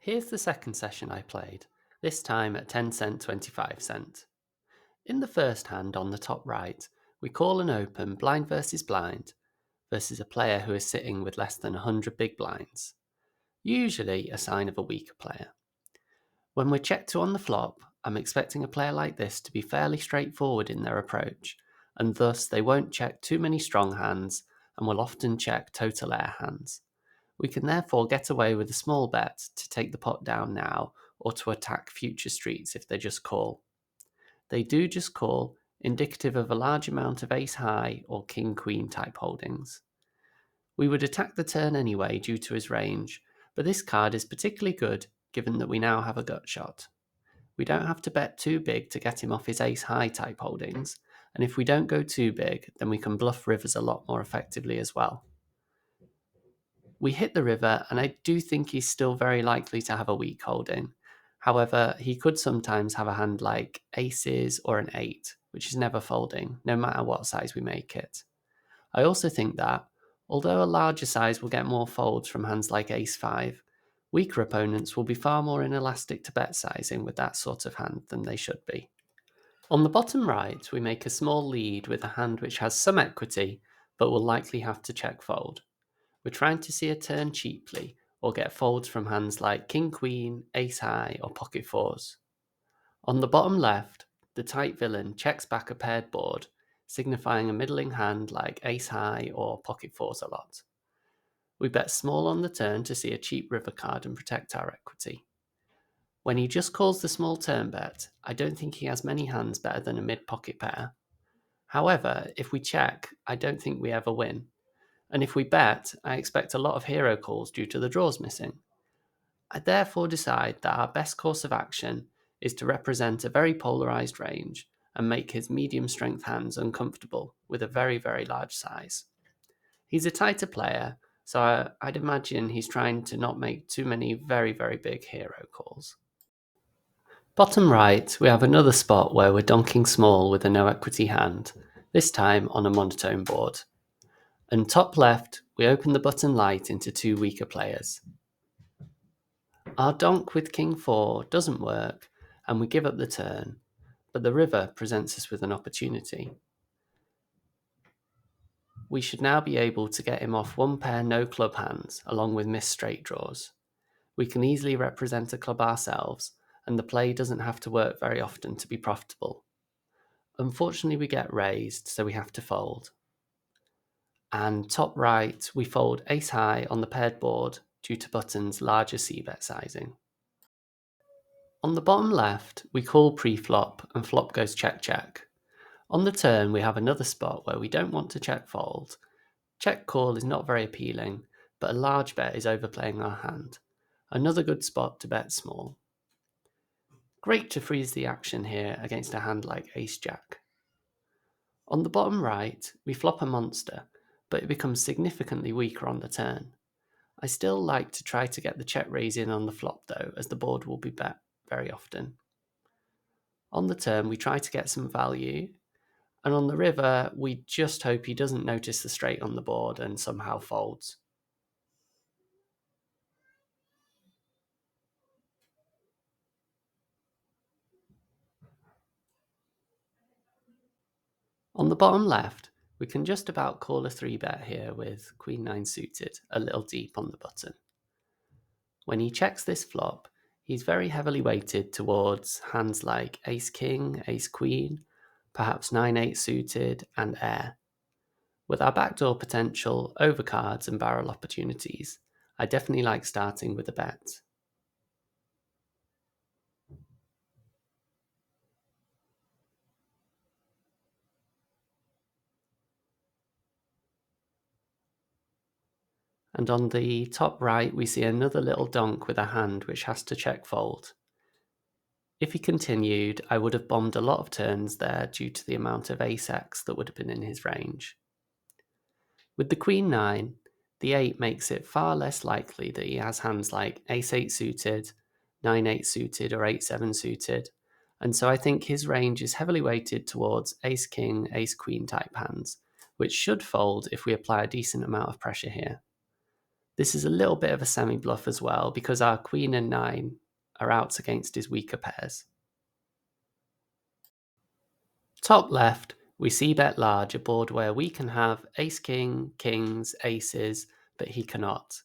Here's the second session I played, this time at 10 cent 25 cent. In the first hand on the top right, we call and open blind versus a player who is sitting with less than 100 big blinds, usually a sign of a weaker player. When we're checked to on the flop, I'm expecting a player like this to be fairly straightforward in their approach, and thus they won't check too many strong hands and will often check total air hands. We can therefore get away with a small bet to take the pot down now or to attack future streets if they just call. They do just call, indicative of a large amount of ace high or king queen type holdings. We would attack the turn anyway due to his range, but this card is particularly good given that we now have a gut shot. We don't have to bet too big to get him off his ace high type holdings, and if we don't go too big, then we can bluff rivers a lot more effectively as well. We hit the river, and I do think he's still very likely to have a weak holding. However, he could sometimes have a hand like aces or an 8, which is never folding, no matter what size we make it. I also think that, although a larger size will get more folds from hands like ace 5, weaker opponents will be far more inelastic to bet sizing with that sort of hand than they should be. On the bottom right, we make a small lead with a hand which has some equity, but will likely have to check fold. We're trying to see a turn cheaply or get folds from hands like king queen, ace high, or pocket fours. On the bottom left, the tight villain checks back a paired board, signifying a middling hand like ace high or pocket fours a lot. We bet small on the turn to see a cheap river card and protect our equity. When he just calls the small turn bet, I don't think he has many hands better than a mid-pocket pair. However, if we check, I don't think we ever win. And if we bet, I expect a lot of hero calls due to the draws missing. I therefore decide that our best course of action is to represent a very polarised range and make his medium strength hands uncomfortable with a very, very large size. He's a tighter player, so I'd imagine he's trying to not make too many very, very big hero calls. Bottom right, we have another spot where we're donking small with a no equity hand, this time on a monotone board. And top left, we open the button light into two weaker players. Our donk with king 4 doesn't work, and we give up the turn, but the river presents us with an opportunity. We should now be able to get him off one pair no club hands, along with missed straight draws. We can easily represent a club ourselves, and the play doesn't have to work very often to be profitable. Unfortunately, we get raised, so we have to fold. And top right, we fold ace high on the paired board due to button's larger c-bet sizing. On the bottom left, we call pre-flop and flop goes check-check. On the turn, we have another spot where we don't want to check fold. Check call is not very appealing, but a large bet is overplaying our hand. Another good spot to bet small. Great to freeze the action here against a hand like ace-jack. On the bottom right, we flop a monster, but it becomes significantly weaker on the turn. I still like to try to get the check raise in on the flop though, as the board will be bet very often. On the turn, we try to get some value, and on the river, we just hope he doesn't notice the straight on the board and somehow folds. On the bottom left, we can just about call a 3-bet here with Queen 9 suited, a little deep on the button. When he checks this flop, he's very heavily weighted towards hands like Ace King, Ace Queen, perhaps 9-8 suited, and air. With our backdoor potential, overcards, and barrel opportunities, I definitely like starting with a bet. And on the top right, we see another little donk with a hand which has to check fold. If he continued, I would have bombed a lot of turns there due to the amount of ace-x that would have been in his range. With the Queen 9, the 8 makes it far less likely that he has hands like ace-8 suited, 9-8 suited, or 8-7 suited, and so I think his range is heavily weighted towards ace-king, ace-queen type hands, which should fold if we apply a decent amount of pressure here. This is a little bit of a semi-bluff as well because our queen and 9 are out against his weaker pairs. Top left, we see bet large, a board where we can have ace-king, kings, aces, but he cannot.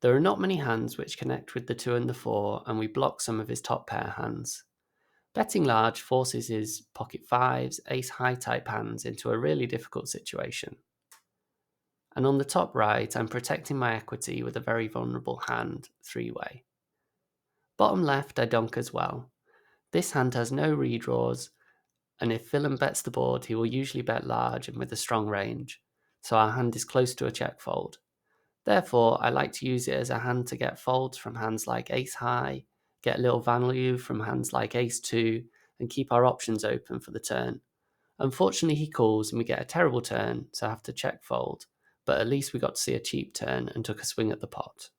There are not many hands which connect with the 2 and the 4, and we block some of his top pair hands. Betting large forces his pocket 5s, ace-high type hands into a really difficult situation. And on the top right, I'm protecting my equity with a very vulnerable hand, 3-way. Bottom left, I donk as well. This hand has no redraws, and if villain bets the board, he will usually bet large and with a strong range, so our hand is close to a check fold. Therefore, I like to use it as a hand to get folds from hands like ace high, get a little value from hands like ace 2, and keep our options open for the turn. Unfortunately, he calls and we get a terrible turn, so I have to check fold, but at least we got to see a cheap turn and took a swing at the pot.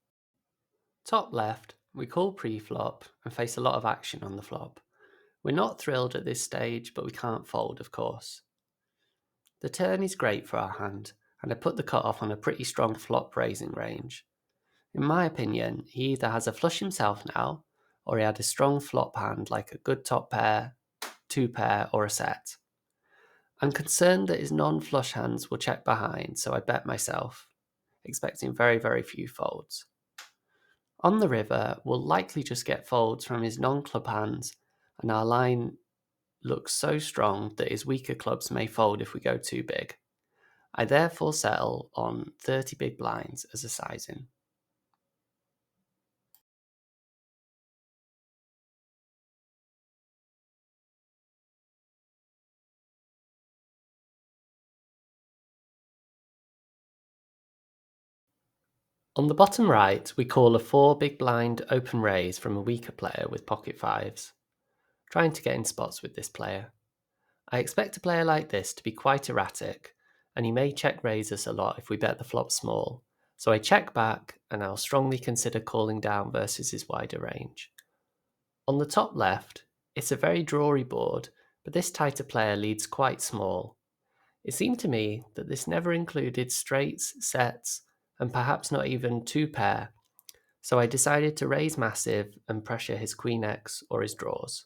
Top left, we call pre-flop and face a lot of action on the flop. We're not thrilled at this stage, but we can't fold, of course. The turn is great for our hand, and I put the cutoff on a pretty strong flop raising range. In my opinion, he either has a flush himself now, or he had a strong flop hand like a good top pair, 2-pair, or a set. I'm concerned that his non-flush hands will check behind, so I bet myself, expecting very, very few folds. On the river, we'll likely just get folds from his non-club hands, and our line looks so strong that his weaker clubs may fold if we go too big. I therefore settle on 30 big blinds as a sizing. On the bottom right, we call a 4 big blind open raise from a weaker player with pocket 5s. Trying to get in spots with this player. I expect a player like this to be quite erratic, and he may check raise us a lot if we bet the flop small, so I check back and I'll strongly consider calling down versus his wider range. On the top left, it's a very drawy board, but this tighter player leads quite small. It seemed to me that this never included straights, sets, and perhaps not even 2-pair, so I decided to raise massive and pressure his queen X or his draws.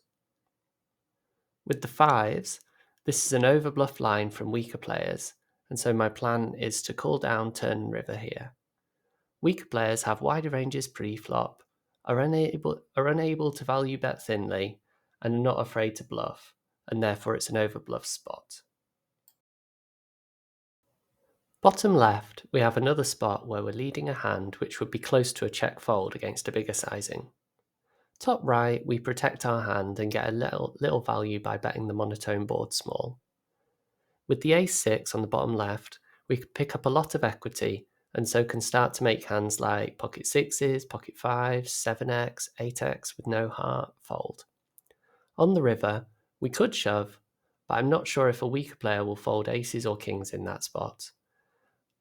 With the 5s, this is an overbluff line from weaker players, and so my plan is to call down turn and river here. Weaker players have wider ranges pre-flop, are unable to value bet thinly, and are not afraid to bluff, and therefore it's an overbluff spot. Bottom left, we have another spot where we're leading a hand which would be close to a check fold against a bigger sizing. Top right, we protect our hand and get a little value by betting the monotone board small. With the ace-6 on the bottom left, we can pick up a lot of equity and so can start to make hands like pocket 6s, pocket 5s, 7x, 8x with no heart fold. On the river, we could shove, but I'm not sure if a weaker player will fold aces or kings in that spot.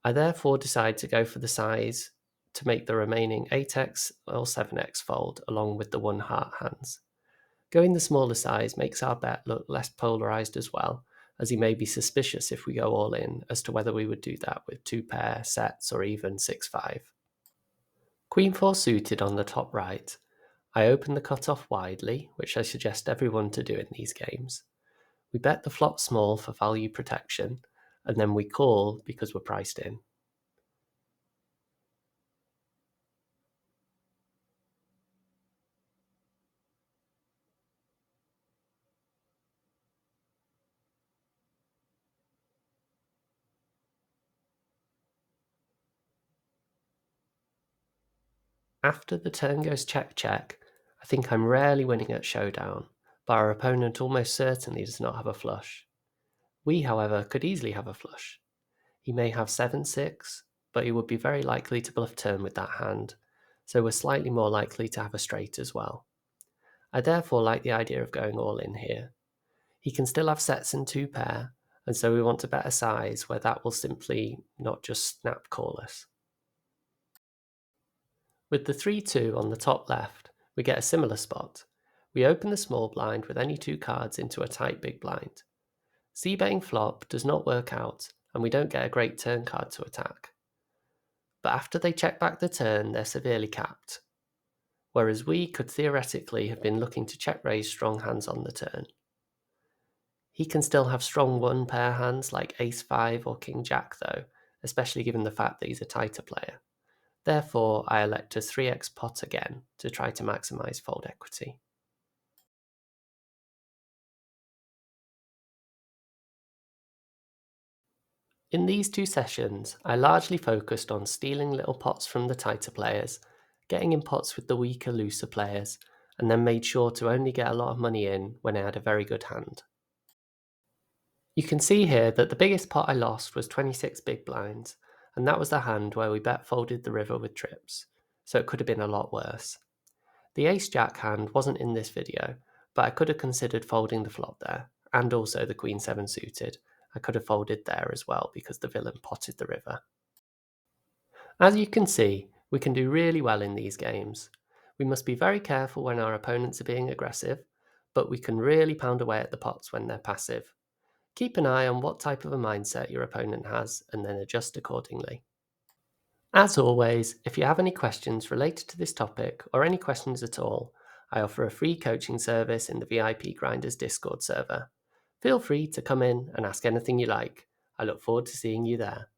I therefore decide to go for the size to make the remaining 8x or 7x fold along with the 1 heart hands. Going the smaller size makes our bet look less polarized as well, as he may be suspicious if we go all in as to whether we would do that with 2-pair, sets, or even 6-5. Queen 4 suited on the top right. I open the cutoff widely, which I suggest everyone to do in these games. We bet the flop small for value protection, and then we call because we're priced in. After the turn goes check-check, I think I'm rarely winning at showdown, but our opponent almost certainly does not have a flush. We, however, could easily have a flush. He may have 7-6, but he would be very likely to bluff turn with that hand, so we're slightly more likely to have a straight as well. I therefore like the idea of going all in here. He can still have sets and 2-pair, and so we want to bet a size where that will simply not just snap call us. With the 3-2 on the top left, we get a similar spot. We open the small blind with any 2 cards into a tight big blind. C-betting flop does not work out, and we don't get a great turn card to attack. but after they check back the turn, they're severely capped, whereas we could theoretically have been looking to check raise strong hands on the turn. He can still have strong one pair hands like ace-5 or king-jack though, especially given the fact that he's a tighter player. Therefore, I elect a 3x pot again to try to maximise fold equity. In these two sessions, I largely focused on stealing little pots from the tighter players, getting in pots with the weaker, looser players, and then made sure to only get a lot of money in when I had a very good hand. You can see here that the biggest pot I lost was 26 big blinds, and that was the hand where we bet folded the river with trips, so it could have been a lot worse. The ace-jack hand wasn't in this video, but I could have considered folding the flop there, and also the queen-7 suited. I could have folded there as well because the villain potted the river. As you can see, we can do really well in these games. We must be very careful when our opponents are being aggressive, but we can really pound away at the pots when they're passive. Keep an eye on what type of a mindset your opponent has and then adjust accordingly. As always, if you have any questions related to this topic or any questions at all, I offer a free coaching service in the VIP Grinders Discord server. Feel free to come in and ask anything you like. I look forward to seeing you there.